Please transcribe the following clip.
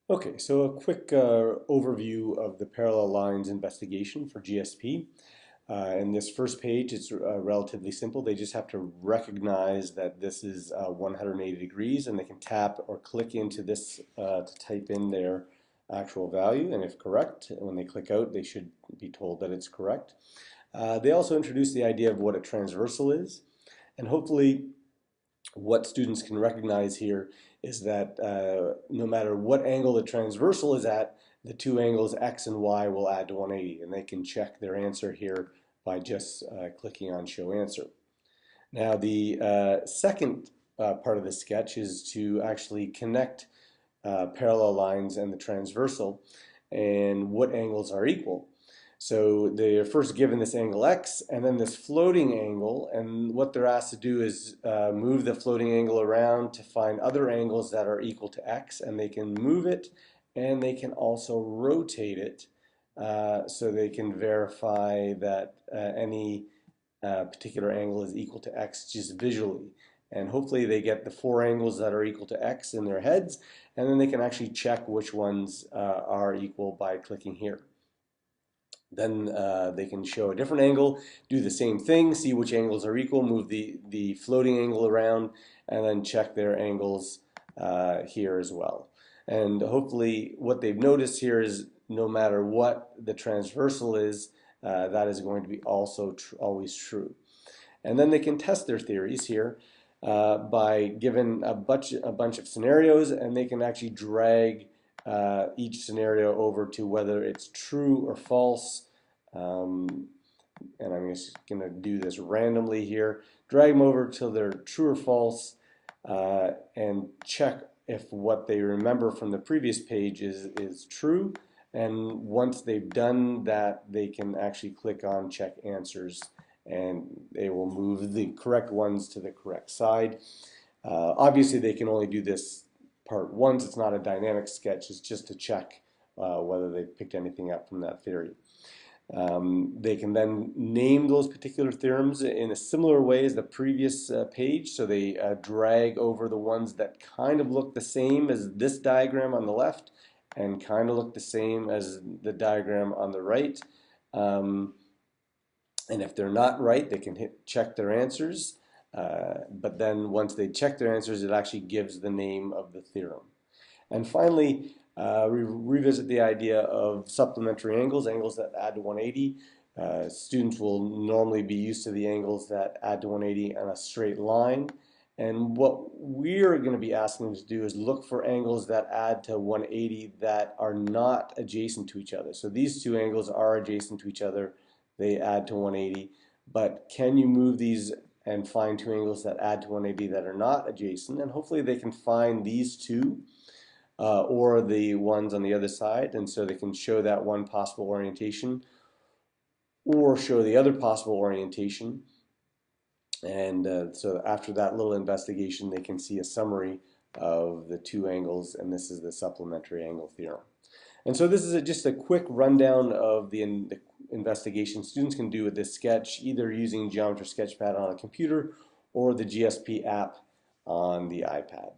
Okay, so a quick overview of the parallel lines investigation for GSP. In this first page, it's relatively simple. They just have to recognize that this is 180 degrees, and they can tap or click into this to type in their actual value, and if correct, when they click out, they should be told that it's correct. They also introduce the idea of what a transversal is, and hopefully what students can recognize here is that no matter what angle the transversal is at, the two angles x and y will add to 180, and they can check their answer here by just clicking on Show Answer. Now the second part of the sketch is to actually connect parallel lines and the transversal and what angles are equal. So they're first given this angle x and then this floating angle, and what they're asked to do is move the floating angle around to find other angles that are equal to x, and they can move it and they can also rotate it so they can verify that any particular angle is equal to x just visually. And hopefully they get the four angles that are equal to x in their heads, and then they can actually check which ones are equal by clicking here. Then they can show a different angle, do the same thing, see which angles are equal, move the floating angle around, and then check their angles here as well. And hopefully what they've noticed here is no matter what the transversal is, that is going to be also always true. And then they can test their theories here by given a bunch of scenarios, and they can actually drag each scenario over to whether it's true or false. And I'm just going to do this randomly here. Drag them over till they're true or false, and check if what they remember from the previous page is true. And once they've done that, they can actually click on Check Answers, and they will move the correct ones to the correct side. Obviously, they can only do this part once. It's not a dynamic sketch. It's just to check whether they picked anything up from that theory. They can then name those particular theorems in a similar way as the previous page. So they drag over the ones that kind of look the same as this diagram on the left and kind of look the same as the diagram on the right. And if they're not right, they can check their answers. But then once they check their answers, it actually gives the name of the theorem. And finally, we revisit the idea of supplementary angles, angles that add to 180. Students will normally be used to the angles that add to 180 on a straight line. And what we're going to be asking them to do is look for angles that add to 180 that are not adjacent to each other. So these two angles are adjacent to each other. They add to 180. But can you move these and find two angles that add to 180 that are not adjacent? And hopefully they can find these two or the ones on the other side, and so they can show that one possible orientation or show the other possible orientation. And so after that little investigation, they can see a summary of the two angles, and this is the supplementary angle theorem. And so this is just a quick rundown of the investigation students can do with this sketch, either using Geometry Sketchpad on a computer or the GSP app on the iPad.